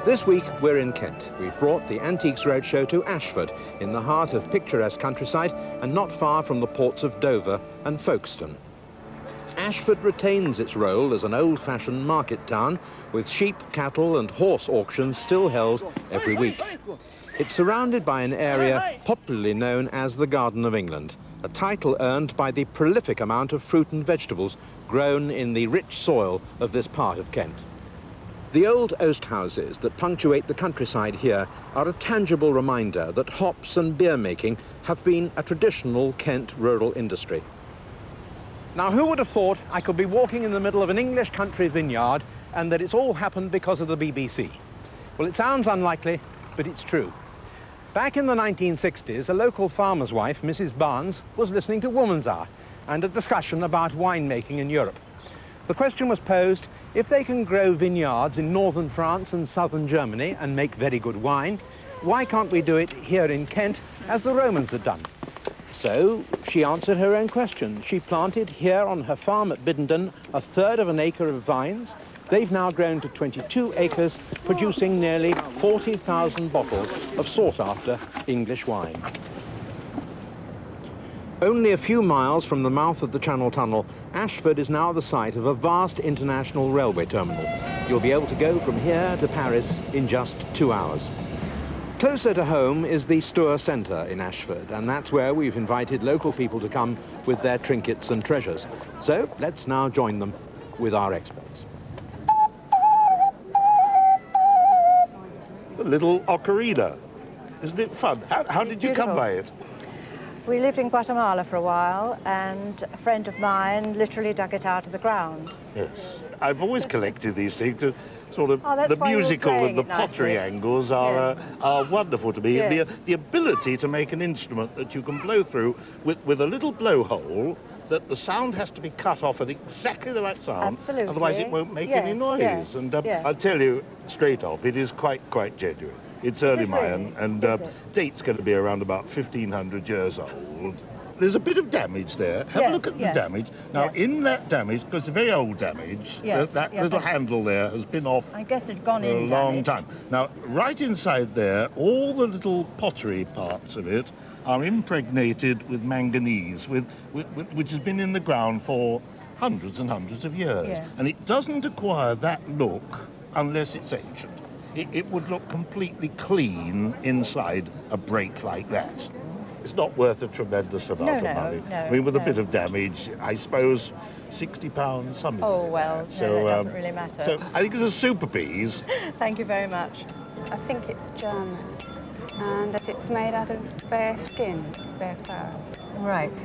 This week, we're in Kent. We've brought the Antiques Roadshow to Ashford, in the heart of picturesque countryside and not far from the ports of Dover and Folkestone. Ashford retains its role as an old-fashioned market town, with sheep, cattle and horse auctions still held every week. It's surrounded by an area popularly known as the Garden of England, a title earned by the prolific amount of fruit and vegetables grown in the rich soil of this part of Kent. The old oast houses that punctuate the countryside here are a tangible reminder that hops and beer making have been a traditional Kent rural industry. Now, who would have thought I could be walking in the middle of an English country vineyard and that it's all happened because of the BBC? Well, it sounds unlikely, but it's true. Back in the 1960s, a local farmer's wife, Mrs. Barnes, was listening to Woman's Hour and a discussion about winemaking in Europe. The question was posed, if they can grow vineyards in northern France and southern Germany and make very good wine, why can't we do it here in Kent as the Romans had done? So she answered her own question. She planted here on her farm at Biddenden a third of an acre of vines. They've now grown to 22 acres, producing nearly 40,000 bottles of sought-after English wine. Only a few miles from the mouth of the Channel Tunnel, Ashford is now the site of a vast international railway terminal. You'll be able to go from here to Paris in just 2 hours. Closer to home is the Stour Centre in Ashford, and that's where we've invited local people to come with their trinkets and treasures. So let's now join them with our experts. A little ocarina. Isn't it fun? How did you come by it? We lived in Guatemala for a while, and a friend of mine literally dug it out of the ground. Yes. I've always collected these things to sort of, Oh, the musical and the pottery angles are wonderful to me. Yes. The ability to make an instrument that you can blow through with a little blowhole, that the sound has to be cut off at exactly the right sound. Absolutely. Otherwise it won't make any noise. Yes, and yes. I'll tell you straight off, it is quite genuine. It's early Mayan, and date's going to be around about 1500 years old. There's a bit of damage there. Have a look at the damage. Now, in that damage, because it's a very old damage, that little handle there has been off I guess it'd gone in for a long time. Now, right inside there, all the little pottery parts of it are impregnated with manganese, which has been in the ground for hundreds and hundreds of years. Yes. And it doesn't acquire that look unless it's ancient. It would look completely clean inside a break like that. It's not worth a tremendous amount of money. I mean, with a bit of damage, I suppose £60, something like that. Well, so, no, that doesn't really matter. So I think it's a super piece. Thank you very much. I think it's German, and that it's made out of bear skin, bear fur. Right.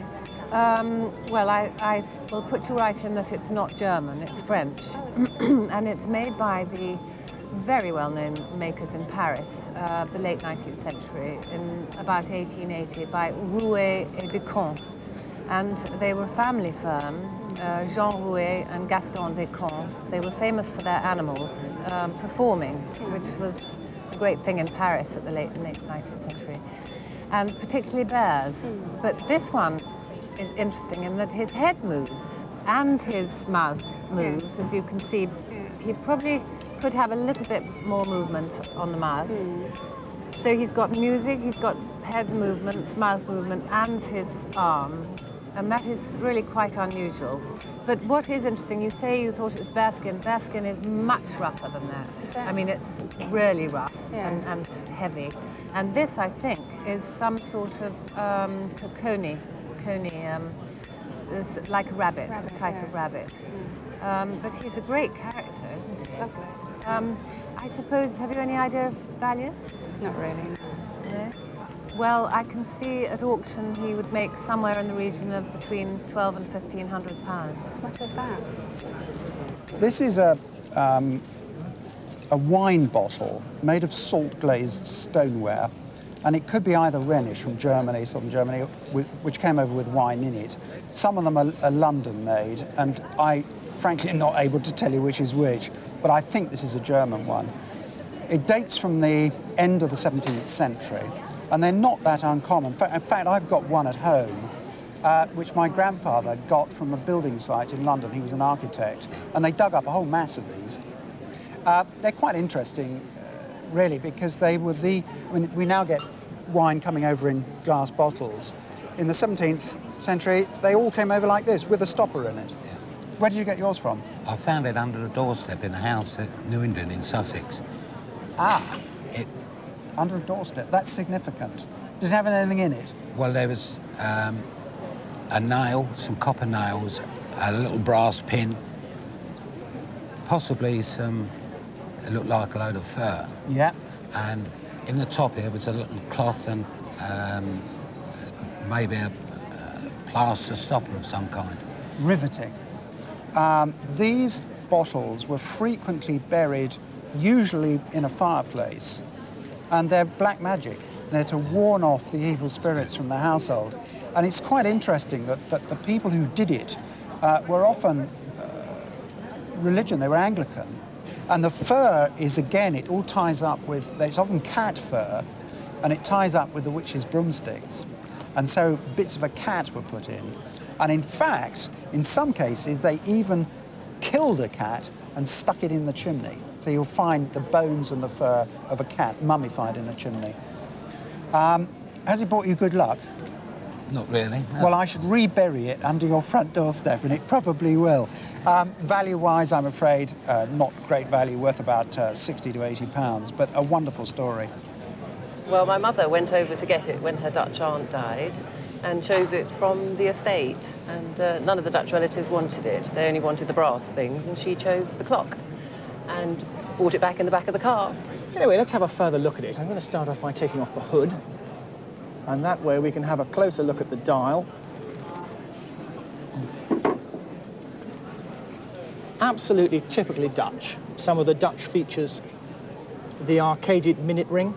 Well, I will put you right in that it's not German, it's French. And it's made by the very well-known makers in Paris, the late 19th century, in about 1880, by Rouet et Descamps. And they were a family firm, Jean Rouet and Gaston Descamps. They were famous for their animals performing, which was a great thing in Paris at the late 19th century, and particularly bears. But this one is interesting in that his head moves and his mouth moves, as you can see. He probably could have a little bit more movement on the mouth. So he's got music, he's got head movement, mouth movement, and his arm, and that is really quite unusual. But what is interesting, you say you thought it was bearskin. Bearskin is much rougher than that. I mean, it's really rough and heavy. And this, I think, is some sort of coney, like a rabbit, a type of rabbit. But he's a great character, isn't he? Lovely. I suppose, have you any idea of his value? Not really, No? Well, I can see at auction he would make somewhere in the region of between £1,200 and £1,500. As much as that. This is a wine bottle made of salt-glazed stoneware, and it could be either Rhenish from Germany, southern Germany, which came over with wine in it. Some of them are London-made, and I frankly not able to tell you which is which, but I think this is a German one. It dates from the end of the 17th century, and they're not that uncommon. In fact, I've got one at home, which my grandfather got from a building site in London. He was an architect, and they dug up a whole mass of these. They're quite interesting. really, because they were we now get wine coming over in glass bottles. In the 17th century, they all came over like this, with a stopper in it. Yeah. Where did you get yours from? I found it under the doorstep in a house at Newington in Sussex. Ah, It, under a doorstep. That's significant. Does it have anything in it? well, there was a nail, some copper nails, a little brass pin, possibly some, it looked like a load of fur. Yeah. And in the top here was a little cloth and maybe a plaster stopper of some kind. Riveting. These bottles were frequently buried, usually in a fireplace, and they're black magic. They're to warn off the evil spirits from the household. And it's quite interesting that the people who did it were often religion, they were Anglican. And the fur is, again, it all ties up with, it's often cat fur, and it ties up with the witches' broomsticks. And so bits of a cat were put in. And in fact, in some cases, they even killed a cat and stuck it in the chimney. So you'll find the bones and the fur of a cat mummified in a chimney. Has it brought you good luck? Not really. No. Well, I should rebury it under your front doorstep, and it probably will. Value-wise, I'm afraid, not great value, worth about 60 to 80 pounds, but a wonderful story. Well, my mother went over to get it when her Dutch aunt died and chose it from the estate. And none of the Dutch relatives wanted it. They only wanted the brass things, and she chose the clock and brought it back in the back of the car. Anyway, let's have a further look at it. I'm going to start off by taking off the hood. And that way we can have a closer look at the dial. Absolutely typically Dutch. Some of the Dutch features, the arcaded minute ring,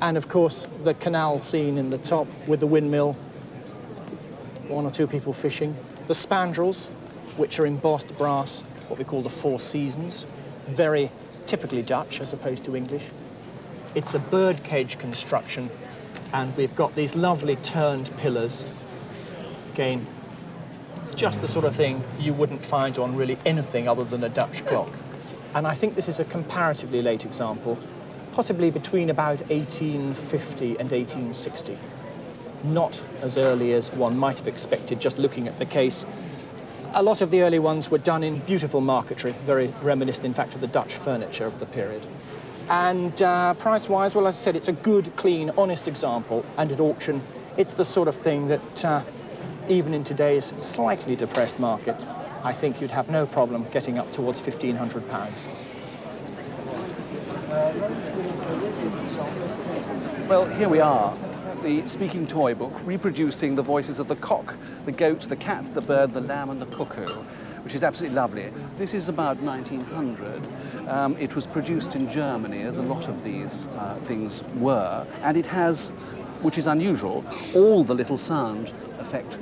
and of course the canal scene in the top with the windmill, one or two people fishing. The spandrels, which are embossed brass, what we call the Four Seasons, very typically Dutch as opposed to English. It's a birdcage construction, and we've got these lovely turned pillars. Again, just the sort of thing you wouldn't find on really anything other than a Dutch clock. And I think this is a comparatively late example, possibly between about 1850 and 1860. Not as early as one might have expected just looking at the case. A lot of the early ones were done in beautiful marquetry, very reminiscent, in fact, of the Dutch furniture of the period. And price-wise, well, as I said, it's a good, clean, honest example. And at auction, it's the sort of thing that, even in today's slightly depressed market, I think you'd have no problem getting up towards £1,500. Well, here we are, the speaking toy book, reproducing the voices of the cock, the goat, the cat, the bird, the lamb, and the cuckoo, which is absolutely lovely. This is about 1900. It was produced in Germany, as a lot of these things were, and it has, which is unusual, all the little sound effect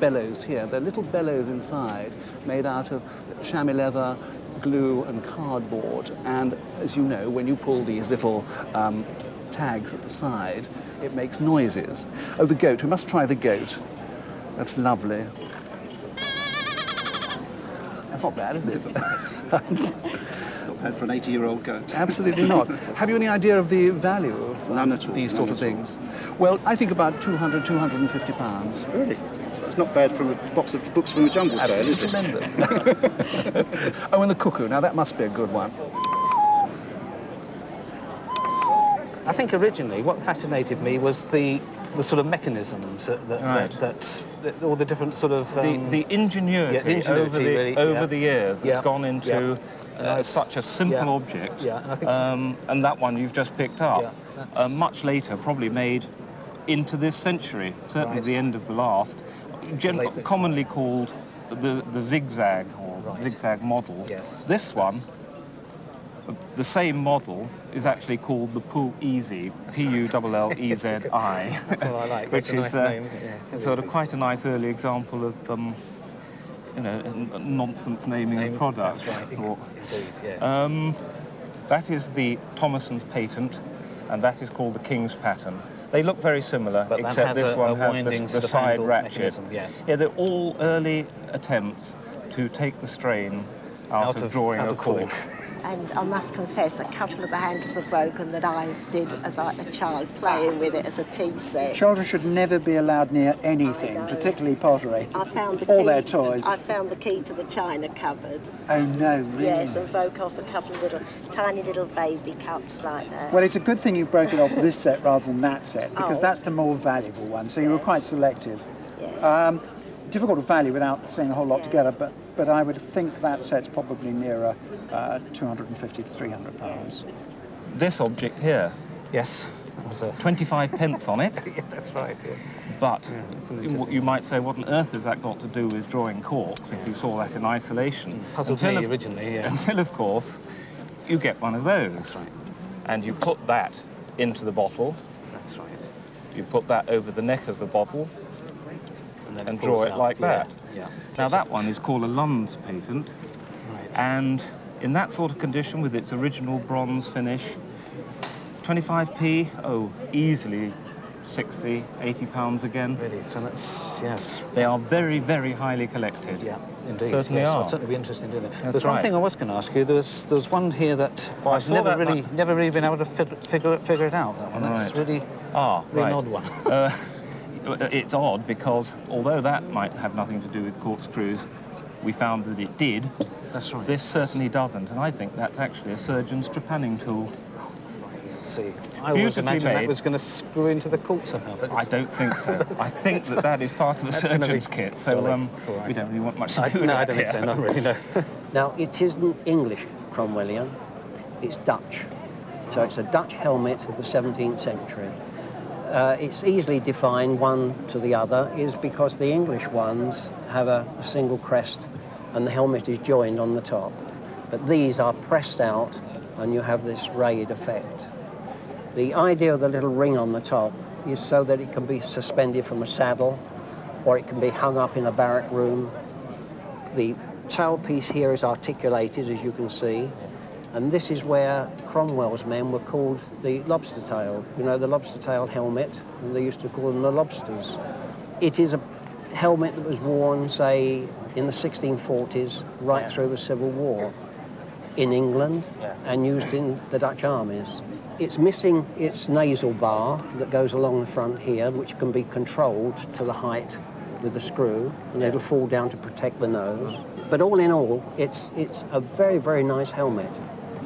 bellows here. They're little bellows inside, made out of chamois leather, glue, and cardboard. And as you know, when you pull these little tags at the side, it makes noises. Oh, the goat. We must try the goat. That's lovely. That's not bad, is it? For an 80-year-old goat. Absolutely not. Have you any idea of the value of None at all, these none sort of at all. things? Well, I think about 200, 250 pounds. Really? It's not bad from a box of books from a jumble sale, Absolutely is it? tremendous. Oh, and the cuckoo. Now, that must be a good one. I think originally what fascinated me was the sort of mechanisms that all the different sort of... the ingenuity, yeah, the ingenuity really, over the years that's gone into such a simple object. Yeah, and I think... and that one you've just picked up, Yeah, much later, probably made into this century, certainly the end of the last, commonly called the zigzag or zigzag model. Yes. This one, the same model, is actually called the Pull Easy, Pullezi, That's what I like. which That's is a nice name, isn't it? Yeah, sort of quite a nice early example of nonsense naming of products. That's right. Indeed, yes. That is the Thomason's patent, and that is called the King's pattern. They look very similar, But that except has this a one winding has sort the of side handle ratchet. mechanism, yes. Yeah, they're all early attempts to take the strain out of drawing a cork. And I must confess, a couple of the handles are broken that I did as a child, playing with it as a tea set. Children should never be allowed near anything, particularly pottery. I found the all key, their toys. I found the key to the china cupboard. Oh no, really? Yes, and broke off a couple of tiny little baby cups like that. Well, it's a good thing you broke it off this set rather than that set, because that's the more valuable one, so you were quite selective. Yeah. Difficult to value without seeing a whole lot together, but I would think that set's probably nearer 250 to 300 pounds. This object here. Yes. 25 pence on it. Yeah, that's right. Yeah. But you might say, what on earth has that got to do with drawing corks if you saw that in isolation? Puzzled me originally, yeah. Until, of course, you get one of those. That's right. And you put that into the bottle. That's right. You put that over the neck of the bottle and draw it like that. Yeah. Now, that one is called a Lund's patent. Right. And in that sort of condition, with its original bronze finish, 25p, easily 60, 80 pounds again. Really, so that's, yes. They are very, very highly collected. Yeah, indeed. Certainly yes, are. I'd certainly be interested in doing that. That's There's one thing I was going to ask you. There's one here that I've never really been able to figure it out. That one. That's really an odd one. It's odd because although that might have nothing to do with corkscrews, we found that it did. That's right. This certainly doesn't, and I think that's actually a surgeon's trepanning tool. Let's see. I always imagined that was going to screw into the cork somehow. But I don't think so. I think that is part of the surgeon's kit, so we don't really want much to do with that. No, I don't think so, not really, no. Now, it isn't English Cromwellian, it's Dutch. So it's a Dutch helmet of the 17th century. It's easily defined one to the other is because the English ones have a single crest and the helmet is joined on the top. But these are pressed out and you have this rayed effect. The idea of the little ring on the top is so that it can be suspended from a saddle or it can be hung up in a barrack room. The tailpiece here is articulated, as you can see, and this is where Cromwell's men were called the lobster tail. You know, the lobster tail helmet, and they used to call them the lobsters. It is a helmet that was worn, say, in the 1640s, right through the Civil War, in England, and used in the Dutch armies. It's missing its nasal bar that goes along the front here, which can be controlled to the height with a screw, and it'll fall down to protect the nose. But all in all, it's a very, very nice helmet.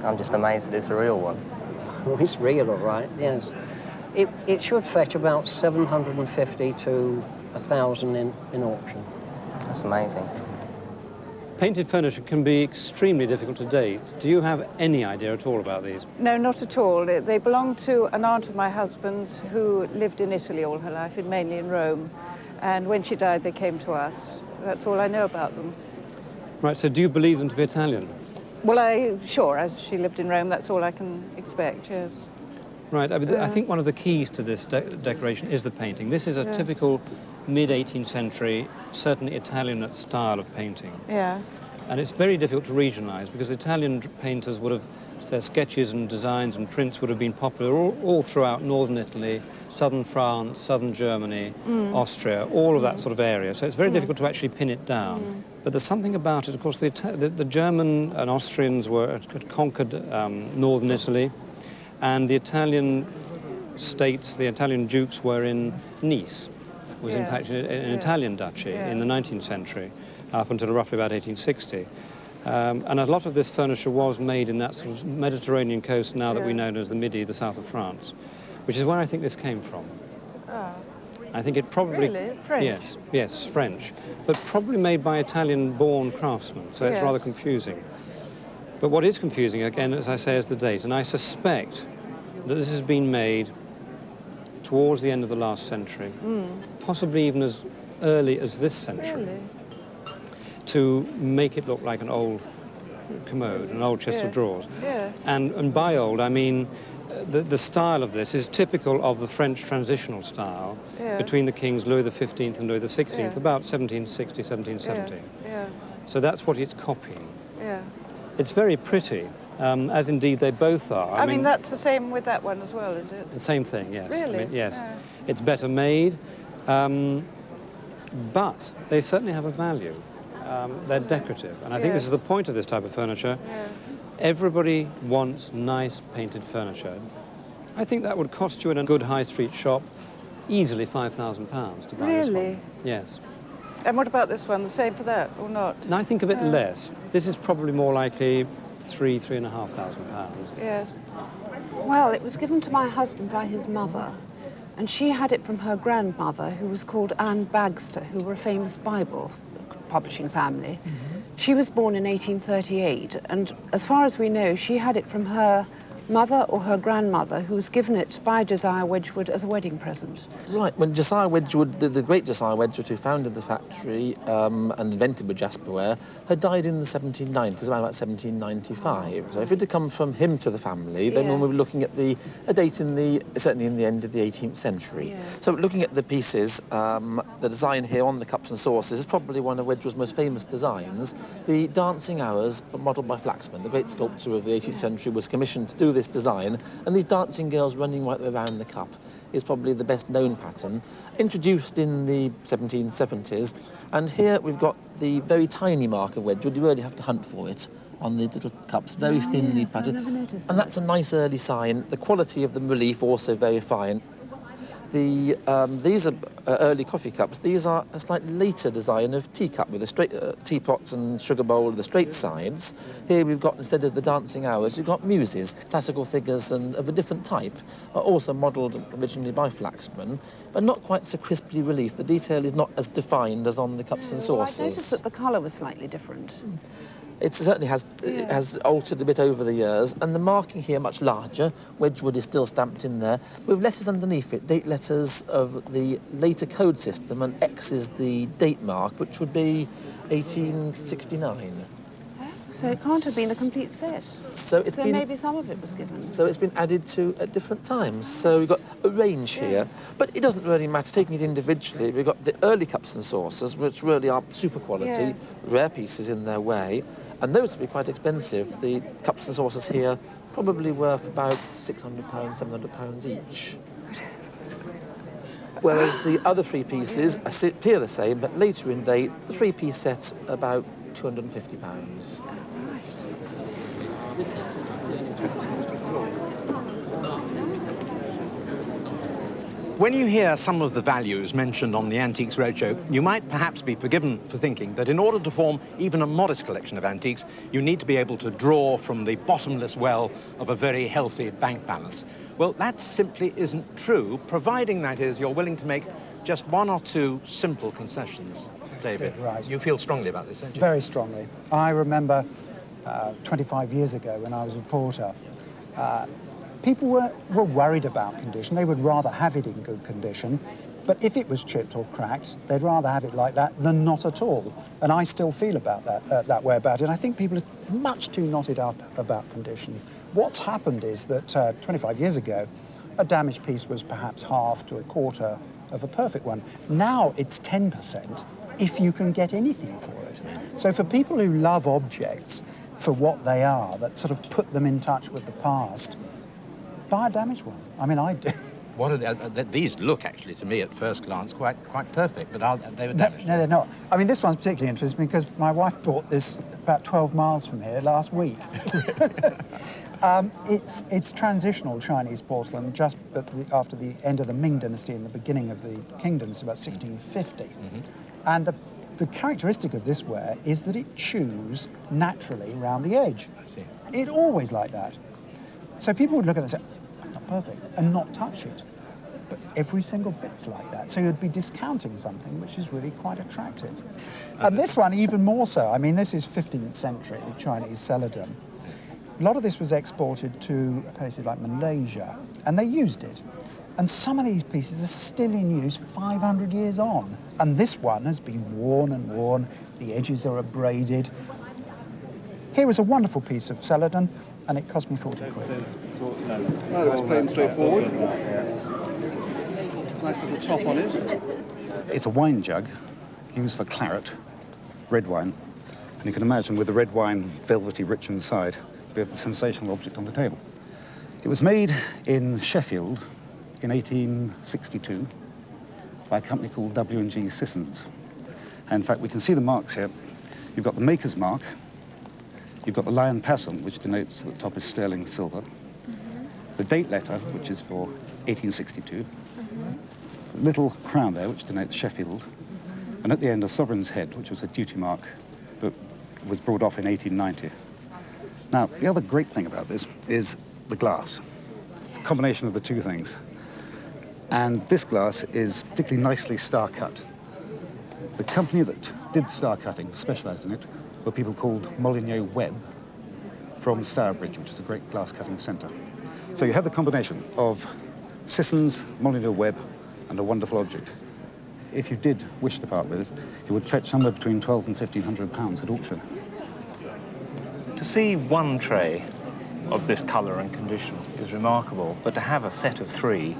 I'm just amazed that it's a real one. Well, it's real, all right, yes. It should fetch about 750 to 1,000 in auction. That's amazing. Painted furniture can be extremely difficult to date. Do you have any idea at all about these? No, not at all. They belong to an aunt of my husband's who lived in Italy all her life, mainly in Rome. And when she died, they came to us. That's all I know about them. Right, so do you believe them to be Italian? Well, sure, as she lived in Rome, that's all I can expect, yes. Right, I think one of the keys to this decoration is the painting. This is a typical mid-18th century, certainly Italian style of painting. Yeah. And it's very difficult to regionalise because Italian painters would have, their sketches and designs and prints would have been popular all throughout northern Italy, southern France, southern Germany, Austria, all of that sort of area. So it's very difficult to actually pin it down. But there's something about it, of course, the German and Austrians had conquered northern Italy, and the Italian states, the Italian dukes were in Nice. It was in fact an Italian duchy in the 19th century, up until roughly about 1860. And a lot of this furniture was made in that sort of Mediterranean coast now that we know as the Midi, the south of France, which is where I think this came from. Oh. I think it probably... Really? French? Yes, French. But probably made by Italian-born craftsmen, so it's rather confusing. But what is confusing, again, as I say, is the date. And I suspect that this has been made towards the end of the last century, possibly even as early as this century, to make it look like an old commode, an old chest of drawers. Yeah. And by old, I mean the style of this is typical of the French transitional style between the kings Louis XV and Louis XVI, about 1760, 1770. Yeah. So that's what it's copying. Yeah. It's very pretty, as indeed they both are. I mean, that's the same with that one as well, is it? The same thing, yes. Really? I mean, yes. Yeah. It's better made, but they certainly have a value. They're decorative, and I think this is the point of this type of furniture. Everybody wants nice painted furniture. I think that would cost you in a good high street shop easily £5,000 to buy this one. Really? Yes. And what about this one? The same for that, or not? And I think a bit less. This is probably more likely £3,500. Yes. Well, it was given to my husband by his mother, and she had it from her grandmother, who was called Anne Bagster, who were a famous Bible publishing family. She was born in 1838, and as far as we know, she had it from her mother or her grandmother, who was given it by Josiah Wedgwood as a wedding present. Right, when Josiah Wedgwood, the great Josiah Wedgwood, who founded the factory and invented wood jasperware, had died in the 1790s, around about 1795. So if it had come from him to the family, then we were looking at a date in certainly in the end of the 18th century. Yes. So looking at the pieces, the design here on the cups and saucers is probably one of Wedgwood's most famous designs. The Dancing Hours, modelled by Flaxman, the great sculptor of the 18th century, was commissioned to do this design, and these dancing girls running right around the cup is probably the best known pattern, introduced in the 1770s. And here we've got the very tiny mark of Wedgwood. You really have to hunt for it on the little cups, very thinly patterned. And that's a nice early sign. The quality of the relief also very fine. These are early coffee cups. These are a slightly later design of teacup with the straight teapots and sugar bowl with the straight sides. Here we've got, instead of the dancing hours, we've got muses, classical figures and of a different type, also modelled originally by Flaxman, but not quite so crisply relief. The detail is not as defined as on the cups and saucers. I noticed that the colour was slightly different. It certainly has altered a bit over the years, and the marking here much larger. Wedgwood is still stamped in there, with letters underneath it, date letters of the later code system, and X is the date mark, which would be 1869. So it can't have been a complete set. So maybe some of it was given. So it's been added to at different times. So we've got a range here, but it doesn't really matter taking it individually. We've got the early cups and saucers, which really are super quality, rare pieces in their way. And those would be quite expensive. The cups and saucers here probably worth about £600, £700 each. Whereas the other three pieces appear the same, but later in date, the three-piece set's about £250. When you hear some of the values mentioned on the Antiques Roadshow, you might perhaps be forgiven for thinking that in order to form even a modest collection of antiques, you need to be able to draw from the bottomless well of a very healthy bank balance. Well, that simply isn't true, providing, that is, you're willing to make just one or two simple concessions. David, right. You feel strongly about this, don't you? Very strongly. I remember 25 years ago when I was a porter, people were worried about condition. They would rather have it in good condition, but if it was chipped or cracked, they'd rather have it like that than not at all. And I still feel about that way about it. I think people are much too knotted up about condition. What's happened is that 25 years ago, a damaged piece was perhaps half to a quarter of a perfect one. Now it's 10% if you can get anything for it. So for people who love objects for what they are, that sort of put them in touch with the past, buy a damaged one. I mean, I do. What are these look, actually, to me, at first glance, quite perfect, but they were damaged. No, they're not. I mean, this one's particularly interesting because my wife bought this about 12 miles from here last week. It's transitional Chinese porcelain just after the end of the Ming dynasty and the beginning of the Qing dynasty, about 1650. Mm-hmm. And the characteristic of this ware is that it chews naturally around the edge. I see. It always like that. So people would look at it and say, that's not perfect, and not touch it. But every single bit's like that. So you'd be discounting something which is really quite attractive. And this one even more so. I mean, this is 15th century Chinese celadon. A lot of this was exported to places like Malaysia, and they used it. And some of these pieces are still in use 500 years on. And this one has been worn and worn. The edges are abraded. Here is a wonderful piece of celadon, and it cost me 40 quid. Well, it's plain straightforward. Nice little top on it. It's a wine jug used for claret, red wine. And you can imagine with the red wine velvety rich inside, we have a sensational object on the table. It was made in Sheffield in 1862 by a company called W&G Sissons. And in fact, we can see the marks here. You've got the maker's mark, You've got the lion passant, which denotes that the top is sterling silver. The date letter, which is for 1862. The little crown there, which denotes Sheffield. And at the end, a sovereign's head, which was a duty mark that was brought off in 1890. Now, the other great thing about this is the glass. It's a combination of the two things. And this glass is particularly nicely star-cut. The company that did star cutting, specialised in it, were people called Molyneux Webb from Stourbridge, which is a great glass cutting centre. So you have the combination of Sissons, Molyneux Webb, and a wonderful object. If you did wish to part with it, it would fetch somewhere between £1,200 and £1,500 at auction. To see one tray of this colour and condition is remarkable, but to have a set of three,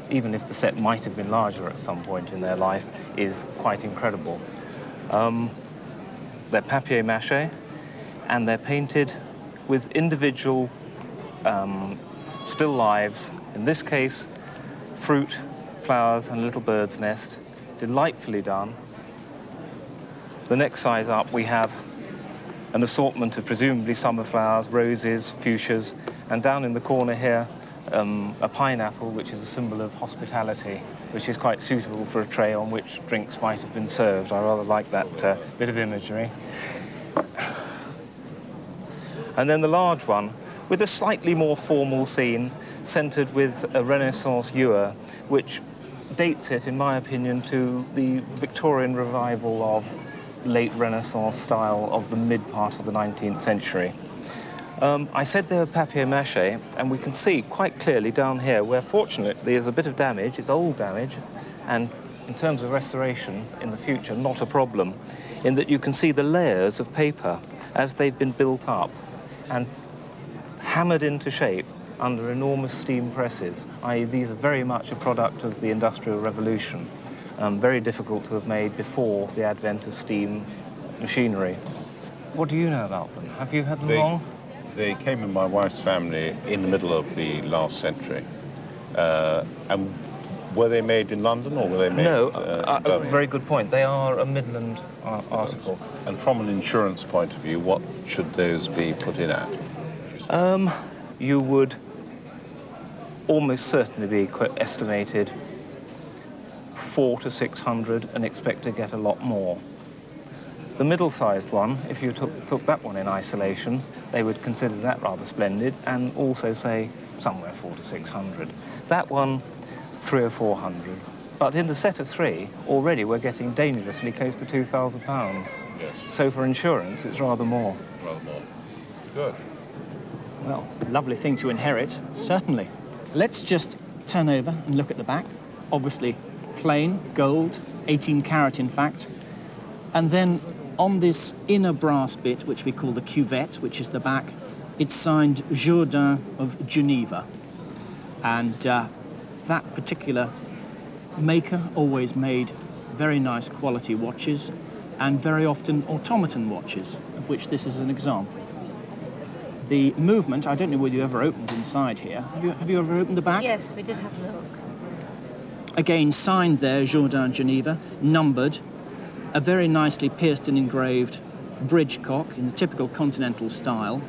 even if the set might have been larger at some point in their life, is quite incredible. They're papier-mâché, and they're painted with individual still lives. In this case, fruit, flowers, and a little bird's nest. Delightfully done. The next size up, we have an assortment of presumably summer flowers, roses, fuchsias, and down in the corner here, a pineapple, which is a symbol of hospitality, which is quite suitable for a tray on which drinks might have been served. I rather like that bit of imagery. And then the large one, with a slightly more formal scene, centred with a Renaissance ewer, which dates it, in my opinion, to the Victorian revival of late Renaissance style of the mid-part of the 19th century. I said they were papier-mâché, and we can see quite clearly down here where, fortunately, there's a bit of damage. It's old damage, and in terms of restoration in the future, not a problem, in that you can see the layers of paper as they've been built up and hammered into shape under enormous steam presses, i.e. these are very much a product of the Industrial Revolution, very difficult to have made before the advent of steam machinery. What do you know about them? Have you had them long? They came in my wife's family in the middle of the last century. And were they made in London or were they made very good point. They are a Midland article. And from an insurance point of view, what should those be put in at? You would almost certainly be estimated 400 to 600 and expect to get a lot more. The middle-sized one, if you took that one in isolation, they would consider that rather splendid and also say somewhere 400 to 600. That one, 300 or 400. But in the set of three, already we're getting dangerously close to £2,000. Yes. So for insurance, it's rather more. Rather more. Good. Well, lovely thing to inherit, certainly. Let's just turn over and look at the back. Obviously, plain, gold, 18 carat in fact. And then on this inner brass bit, which we call the cuvette, which is the back, it's signed Jourdain of Geneva. And that particular maker always made very nice quality watches and very often automaton watches, of which this is an example. The movement, I don't know whether you ever opened inside here. Have you ever opened the back? Yes, we did have a look. Again, signed there, Jourdain Geneva, numbered, a very nicely pierced and engraved bridge cock in the typical continental style,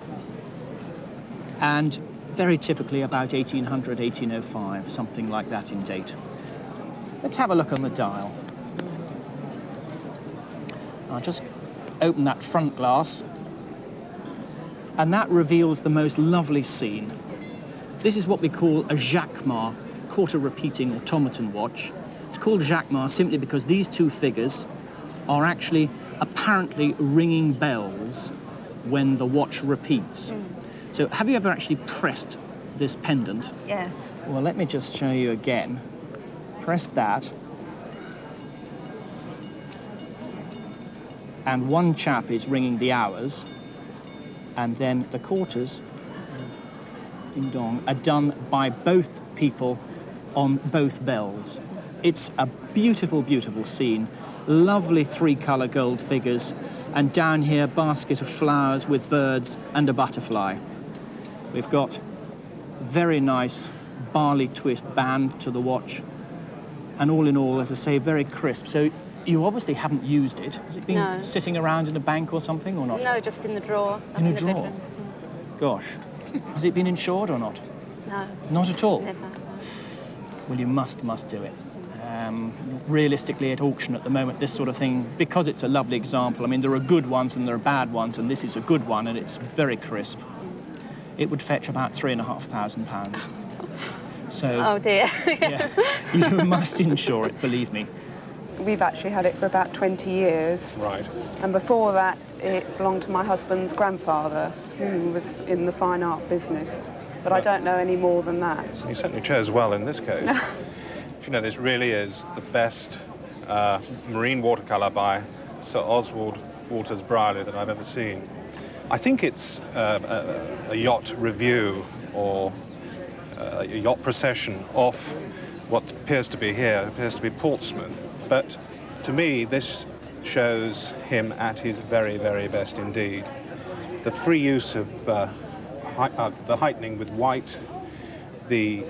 and very typically about 1800, 1805, something like that in date. Let's have a look on the dial. I'll just open that front glass, and that reveals the most lovely scene. This is what we call a Jacquemart, quarter-repeating automaton watch. It's called Jacquemart simply because these two figures are actually apparently ringing bells when the watch repeats. So have you ever actually pressed this pendant? Yes. Well, let me just show you again. Press that. And one chap is ringing the hours, and then the quarters ding dong are done by both people on both bells. It's a beautiful, beautiful scene. Lovely three-colour gold figures, and down here, basket of flowers with birds and a butterfly. We've got very nice barley twist band to the watch, and all in all, as I say, very crisp. So You obviously haven't used it. Has it been No. sitting around in a bank or something, or not? No, just in the drawer. up In a the drawer? bedroom. Gosh. Has it been insured or not? No. Not at all? Never. Well, you must do it. Realistically, at auction at the moment, this sort of thing, because it's a lovely example, I mean, there are good ones and there are bad ones, and this is a good one, and it's very crisp. It would fetch about £3,500. So, Oh dear. yeah, you must insure it, believe me. We've actually had it for about 20 years. Right. And before that, it belonged to my husband's grandfather, who was in the fine art business. But I don't know any more than that. He certainly chose well in this case. You know, this really is the best marine watercolour by Sir Oswald Walters Brierley that I've ever seen. I think it's a yacht review or a yacht procession off what appears to be Portsmouth. But to me, this shows him at his very, very best indeed. The free use of the heightening with white, the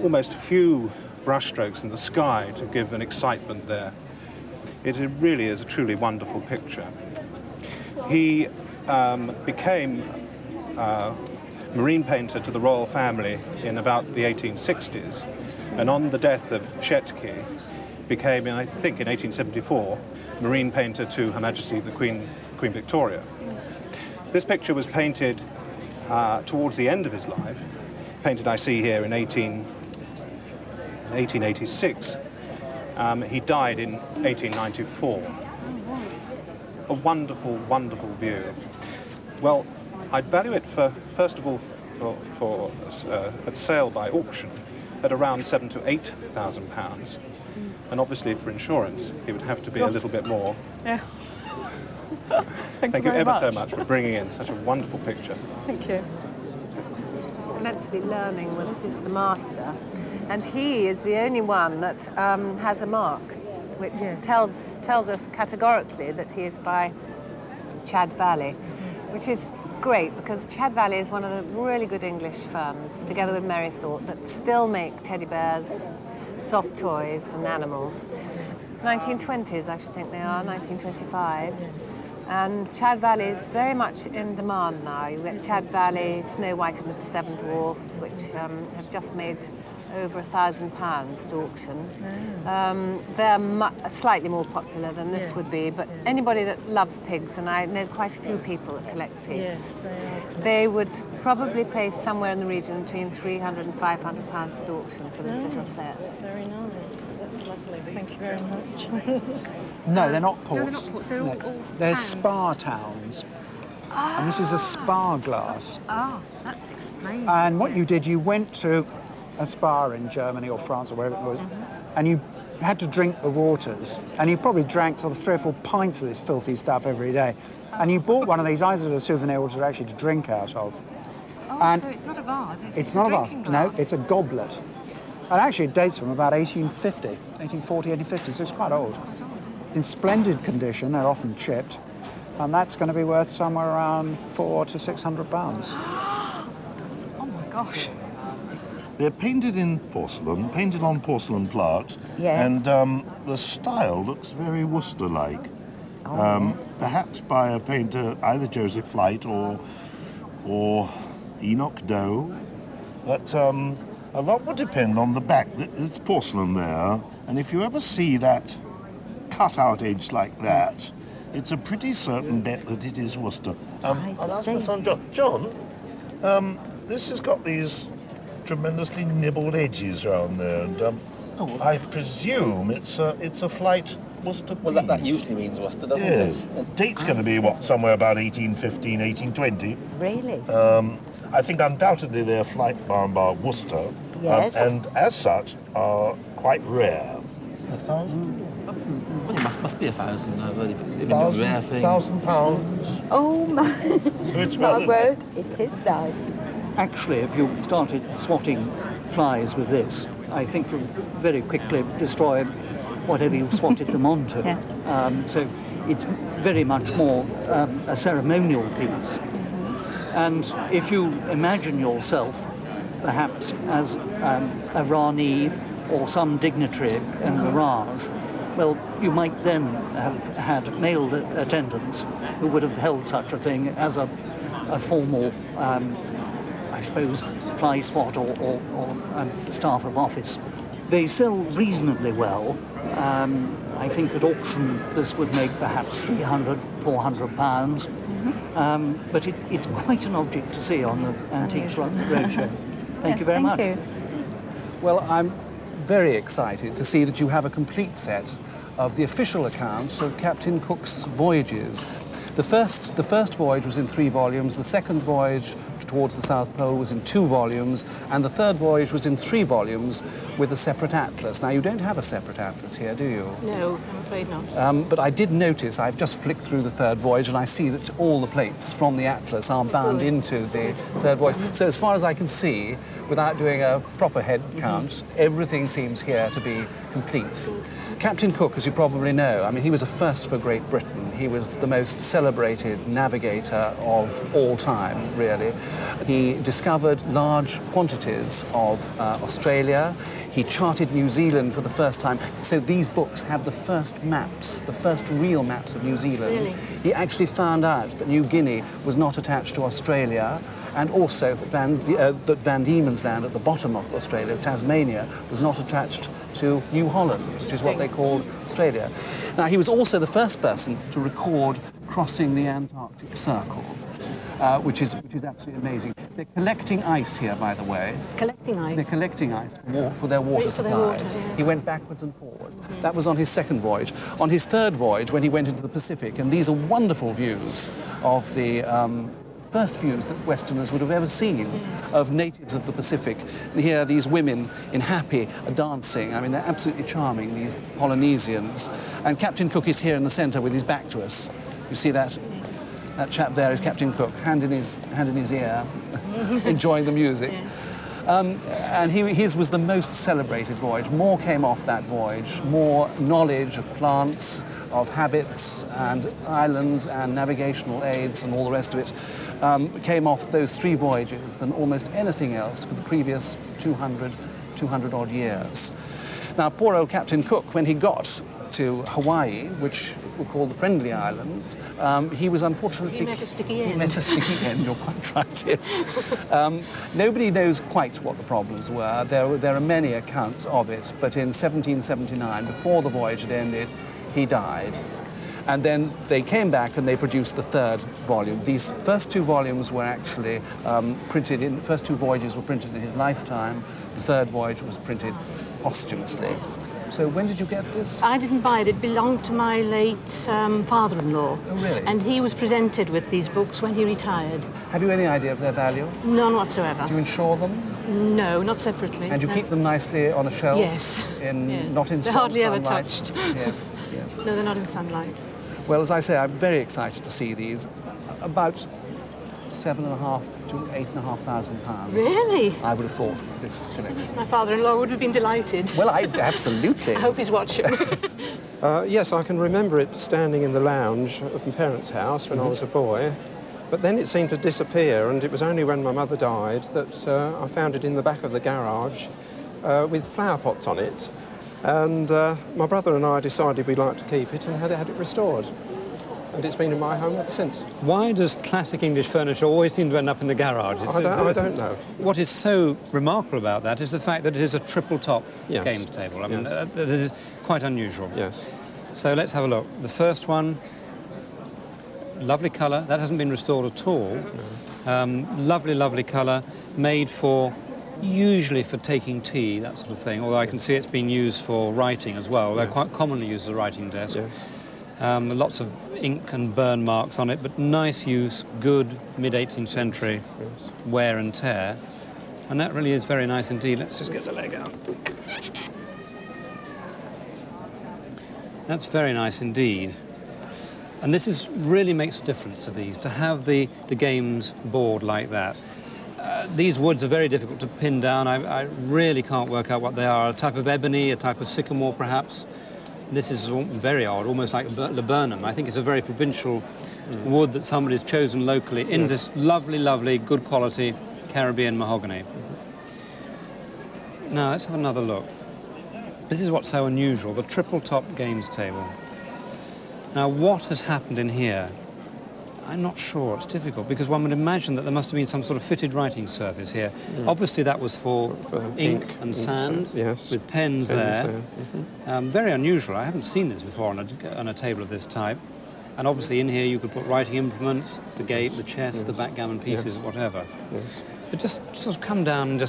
almost few brushstrokes in the sky to give an excitement there. It really is a truly wonderful picture. He became marine painter to the royal family in about the 1860s, and on the death of Shetki, became, I think, in 1874, marine painter to Her Majesty the Queen Victoria. This picture was painted towards the end of his life, painted, I see here, in 1886. He died in 1894. A wonderful, wonderful view. Well, I'd value it for, first of all, for at sale by auction at around £7,000 to £8,000. And obviously for insurance, it would have to be a little bit more. Yeah. Thank you ever so much for bringing in such a wonderful picture. Thank you. They're meant to be learning, well, this is the master, and he is the only one that has a mark, which tells us categorically that he is by Chad Valley, which is great because Chad Valley is one of the really good English firms, together with Merrythorpe, that still make teddy bears, soft toys and animals. 1920s, I should think they are, 1925. And Chad Valley is very much in demand now. You get Chad Valley, Snow White and the Seven Dwarfs, which have just made over £1,000 at auction. They're slightly more popular than this would be, but anybody that loves pigs, and I know quite a few people that collect pigs, Yes, they are. they would probably pay somewhere in the region between £300 and £500 at auction for this little set. Very nice. That's lovely. Thank you very much. No, they're not ports. No, they're not ports. They're all They're towns. spa towns. And this is a spa glass. Oh, that explains. And what you did, you went to a spa in Germany or France or wherever it was, and you had to drink the waters, and you probably drank sort of 3 or 4 pints of this filthy stuff every day. And you bought one of these either as a souvenir or actually to drink out of. Oh, And so it's not a vase, it's a not a vase. drinking No, glass. it's a goblet. And actually it dates from about 1840, 1850, so it's quite old. In splendid condition, they're often chipped, and that's going to be worth somewhere around £400 to £600. Oh my gosh. They're painted in porcelain, painted on porcelain plaques, Yes. and the style looks very Worcester-like. Yes. Perhaps by a painter, either Joseph Flight or Enoch Doe. But a lot would depend on the back. There's porcelain there, and if you ever see that cut-out edge like that, it's a pretty certain bet that it is Worcester. I'll ask my son John. John, this has got these tremendously nibbled edges around there, and I presume it's a Flight Worcester piece. Well, that usually means Worcester, doesn't Yes. it? Date's going to be, what, somewhere about 1815, 1820. Really? I think undoubtedly they're Flight bar Worcester. Yes. And as such are quite rare. £1,000? Well, it must be 1,000. £1,000. Oh my, So it's my rather- word, it is nice. Actually, if you started swatting flies with this, I think you'll very quickly destroy whatever you swatted them onto. Yes. So it's very much more a ceremonial piece. And if you imagine yourself perhaps as a Rani or some dignitary in Mirage, well, you might then have had male attendants who would have held such a thing as a formal, I suppose, fly swat or staff of office. They sell reasonably well. I think at auction this would make perhaps £300, £400. But it's quite an object to see on the Antiques Roadshow. Thank you very much. You. Well, I'm very excited to see that you have a complete set of the official accounts of Captain Cook's voyages. The first voyage was in 3 volumes, the second voyage towards the South Pole was in 2 volumes, and the third voyage was in 3 volumes with a separate atlas. Now, you don't have a separate atlas here, do you? No, I'm afraid not. But I did notice, I've just flicked through the third voyage, and I see that all the plates from the atlas are bound into the third voyage. So as far as I can see, without doing a proper head count, everything seems here to be complete. Captain Cook, as you probably know, I mean, he was a first for Great Britain. He was the most celebrated navigator of all time, really. He discovered large quantities of Australia. He charted New Zealand for the first time. So these books have the first maps, the first real maps of New Zealand. Really? He actually found out that New Guinea was not attached to Australia, and also that Van Diemen's Land at the bottom of Australia, Tasmania, was not attached to New Holland, which is what they called Australia. Now, he was also the first person to record crossing the Antarctic Circle, which is absolutely amazing. They're collecting ice here, by the way. Collecting ice? They're collecting ice for their water supplies. He went backwards and forwards. That was on his second voyage. On his third voyage, when he went into the Pacific, and these are wonderful views of the first views that Westerners would have ever seen of natives of the Pacific. And here these women in happy are dancing. I mean, they're absolutely charming, these Polynesians. And Captain Cook is here in the centre with his back to us. You see that? That chap there is Captain Cook, hand in his ear, enjoying the music. And his was the most celebrated voyage. More came off that voyage, more knowledge of plants, of habits and islands and navigational aids and all the rest of it came off those 3 voyages than almost anything else for the previous 200 odd years. Now, poor old Captain Cook, when he got to Hawaii, which were called the Friendly Islands, he was unfortunately... He met a sticky end. He met a sticky end, you're quite right, yes. Nobody knows quite what the problems were. There are many accounts of it, but in 1779, before the voyage had ended, he died. And then they came back and they produced the third volume. These first 2 volumes were actually printed in, the first 2 voyages were printed in his lifetime. The third voyage was printed posthumously. So when did you get this? I didn't buy it. It belonged to my late father-in-law. Oh, really? And he was presented with these books when he retired. Have you any idea of their value? None whatsoever. Do you insure them? No, not separately. And you keep them nicely on a shelf? Yes. Not in They're hardly ever sunlight? touched. Yes, yes. No, they're not in sunlight. Well, as I say, I'm very excited to see these. About £7,500 to £8,500. Really? I would have thought for this collection. My father-in-law would have been delighted. Well, absolutely. I hope he's watching. Yes, I can remember it standing in the lounge of my parents' house when I was a boy, but then it seemed to disappear, and it was only when my mother died that I found it in the back of the garage with flower pots on it. And my brother and I decided we'd like to keep it and had it restored. And it's been in my home ever since. Why does classic English furniture always seem to end up in the garage? I don't know. What is so remarkable about that is the fact that it is a triple-top games table. I mean, that is quite unusual. Yes. So let's have a look. The first one, lovely colour. That hasn't been restored at all. No. Lovely, lovely colour, made for... usually for taking tea, that sort of thing, although I can see it's been used for writing as well. They're quite commonly used as a writing desk. Yes. Lots of ink and burn marks on it, but nice use, good mid-18th century wear and tear. And that really is very nice indeed. Let's just get the leg out. That's very nice indeed. And this really makes a difference to these, to have the games board like that. These woods are very difficult to pin down. I really can't work out what they are. A type of ebony, a type of sycamore, perhaps. This is very odd, almost like laburnum. I think it's a very provincial wood that somebody's chosen locally in this lovely, lovely, good quality Caribbean mahogany. Now, let's have another look. This is what's so unusual, the triple top games table. Now, what has happened in here? I'm not sure, it's difficult, because one would imagine that there must have been some sort of fitted writing surface here. Obviously that was for ink and sand, yes, with pens pen and there. sand. Very unusual, I haven't seen this before on a table of this type. And obviously in here you could put writing implements, the gate, the chess, the backgammon pieces, whatever. Yes. But just sort of come down and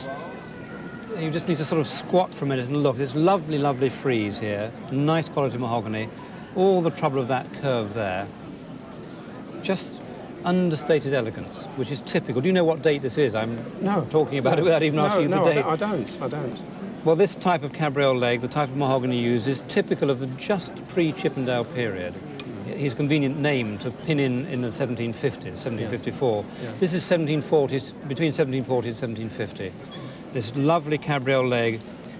you just need to sort of squat for a minute and look. This lovely, lovely frieze here, nice quality mahogany, all the trouble of that curve there. Just understated elegance, which is typical. Do you know what date this is? I'm talking about it without even asking you the date. I don't. Well, this type of cabriole leg, the type of mahogany used, is typical of the just pre-Chippendale period. His convenient name to pin in the 1750s, 1754. Yes. This is 1740s, between 1740 and 1750. This lovely cabriole leg,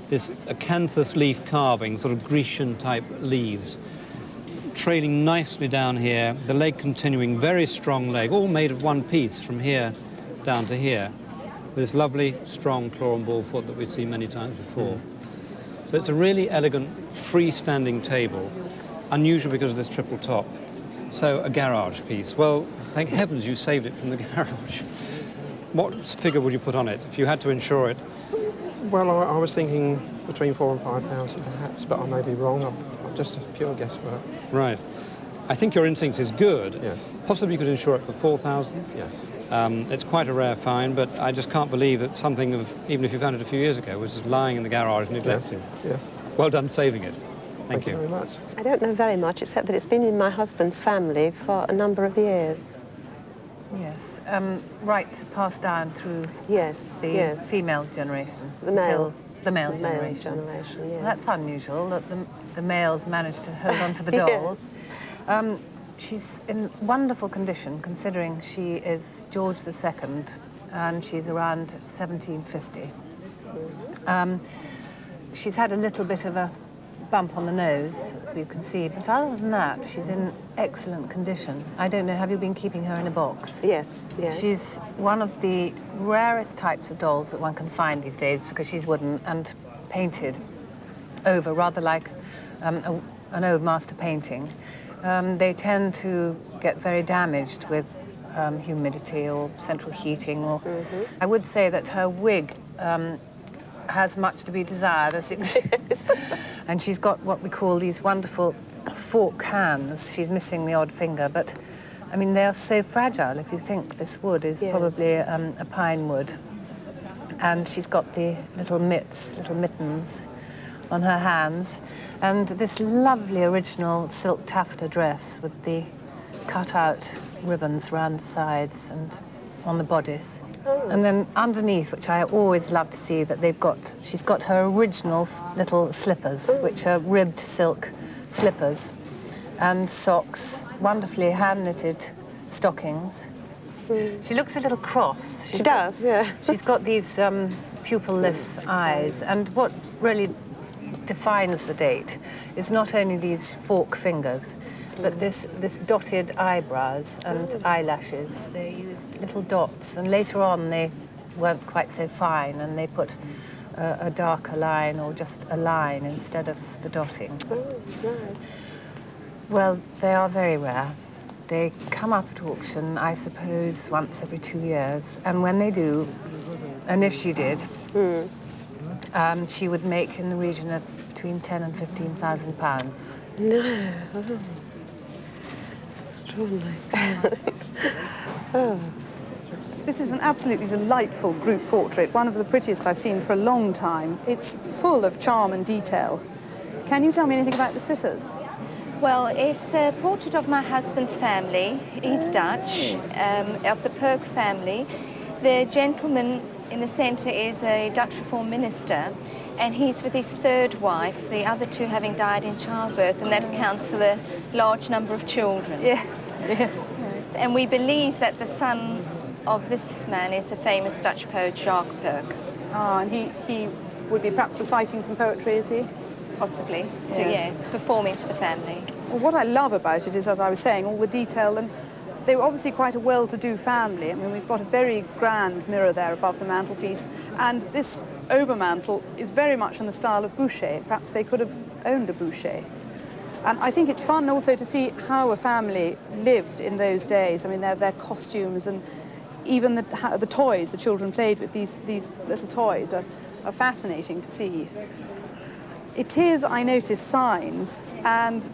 this acanthus leaf carving, sort of Grecian-type leaves, trailing nicely down here, the leg continuing, very strong leg, all made of one piece from here down to here, with this lovely, strong claw and ball foot that we've seen many times before. So it's a really elegant, freestanding table, unusual because of this triple top. So a garage piece. Well, thank heavens you saved it from the garage. What figure would you put on it if you had to insure it? Well, I was thinking between 4,000 and 5,000 perhaps, but I may be wrong. I'm just a pure guesswork. Right. I think your instinct is good. Yes. Possibly you could insure it for 4,000. Yes. It's quite a rare find, but I just can't believe that something of, even if you found it a few years ago, was just lying in the garage neglected. Yes. Well done saving it. Thank you very much. I don't know very much, except that it's been in my husband's family for a number of years. Yes, right passed down through the female generation. The male. Until the male generation. Yes. Well, that's unusual, that the males managed to hold on to the dolls. She's in wonderful condition, considering she is George II, and she's around 1750. She's had a little bit of a bump on the nose, as you can see, but other than that, she's in excellent condition. I don't know, have you been keeping her in a box? Yes, yes. She's one of the rarest types of dolls that one can find these days, because she's wooden and painted over, rather like an old master painting. They tend to get very damaged with humidity or central heating. Or I would say that her wig has much to be desired, as it is. And she's got what we call these wonderful fork hands. She's missing the odd finger, but I mean, they are so fragile. If you think this wood is probably a pine wood. And she's got the little mitts, little mittens on her hands. And this lovely original silk taffeta dress with the cut-out ribbons round the sides and on the bodice. And then underneath, which I always love to see, that she's got her original little slippers, which are ribbed silk slippers, and socks, wonderfully hand-knitted stockings. She looks a little cross. She does, yeah. She's got these pupil-less eyes, and what really defines the date is not only these fork fingers, but this dotted eyebrows and eyelashes. They used little dots, and later on they weren't quite so fine, and they put a darker line or just a line instead of the dotting. Well, they are very rare. They come up at auction, I suppose, once every 2 years, and when they do, and if she did, she would make in the region of between £10,000 and £15,000. No. This is an absolutely delightful group portrait, one of the prettiest I've seen for a long time. It's full of charm and detail. Can you tell me anything about the sitters? Well, it's a portrait of my husband's family. He's Dutch, of the Perk family. The gentleman in the centre is a Dutch Reform minister, and he's with his third wife, the other two having died in childbirth, and that accounts for the large number of children. Yes, yes. And we believe that the son of this man is the famous Dutch poet Jacques Perk. Ah, and he would be perhaps reciting some poetry, is he? Possibly, yes. Yes, performing to the family. Well, what I love about it is, as I was saying, all the detail, and they were obviously quite a well-to-do family. I mean, we've got a very grand mirror there above the mantelpiece, and this overmantel is very much in the style of Boucher. Perhaps they could have owned a Boucher. And I think it's fun also to see how a family lived in those days. I mean, their costumes and even the toys the children played with, these little toys are fascinating to see. It is, I notice, signed, and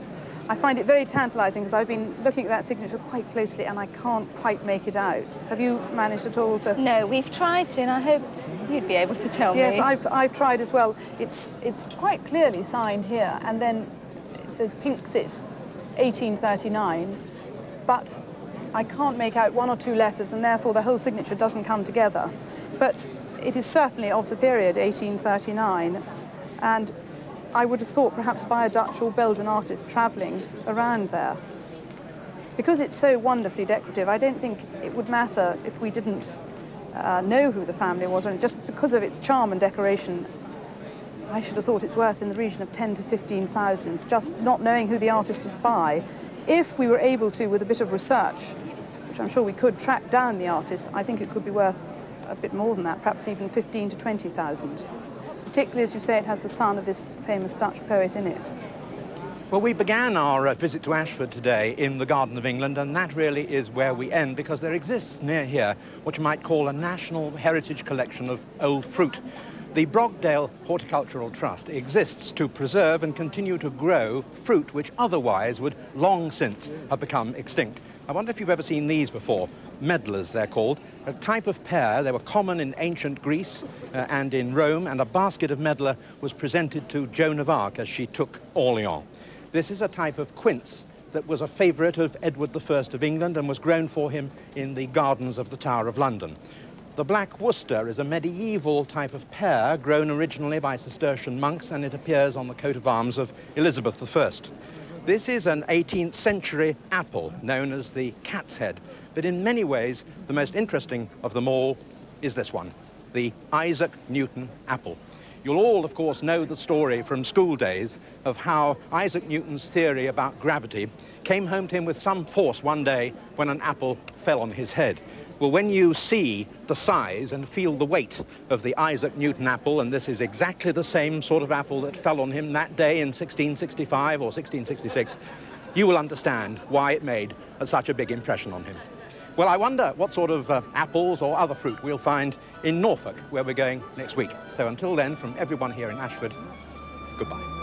I find it very tantalising because I've been looking at that signature quite closely and I can't quite make it out. Have you managed at all to...? No, we've tried to, and I hoped you'd be able to tell me. Yes, I've tried as well. It's quite clearly signed here, and then it says Pinxit, 1839, but I can't make out one or two letters, and therefore the whole signature doesn't come together. But it is certainly of the period 1839, and I would have thought perhaps by a Dutch or Belgian artist travelling around there. Because it's so wonderfully decorative, I don't think it would matter if we didn't know who the family was, and just because of its charm and decoration, I should have thought it's worth in the region of 10 to 15,000, just not knowing who the artist is by. If we were able to, with a bit of research, which I'm sure we could, track down the artist, I think it could be worth a bit more than that, perhaps even 15 to 20,000. Particularly, as you say, it has the son of this famous Dutch poet in it. Well, we began our visit to Ashford today in the Garden of England, and that really is where we end, because there exists near here what you might call a national heritage collection of old fruit. The Brogdale Horticultural Trust exists to preserve and continue to grow fruit which otherwise would long since have become extinct. I wonder if you've ever seen these before. Medlars, they're called. A type of pear. They were common in ancient Greece and in Rome, and a basket of medlar was presented to Joan of Arc as she took Orleans. This is a type of quince that was a favourite of Edward I of England and was grown for him in the gardens of the Tower of London. The Black Worcester is a medieval type of pear grown originally by Cistercian monks, and it appears on the coat of arms of Elizabeth I. This is an 18th century apple known as the cat's head, but in many ways the most interesting of them all is this one, the Isaac Newton apple. You'll all, of course, know the story from school days of how Isaac Newton's theory about gravity came home to him with some force one day when an apple fell on his head. Well, when you see the size and feel the weight of the Isaac Newton apple, and this is exactly the same sort of apple that fell on him that day in 1665 or 1666, you will understand why it made such a big impression on him. Well, I wonder what sort of apples or other fruit we'll find in Norfolk, where we're going next week. So until then, from everyone here in Ashford, goodbye.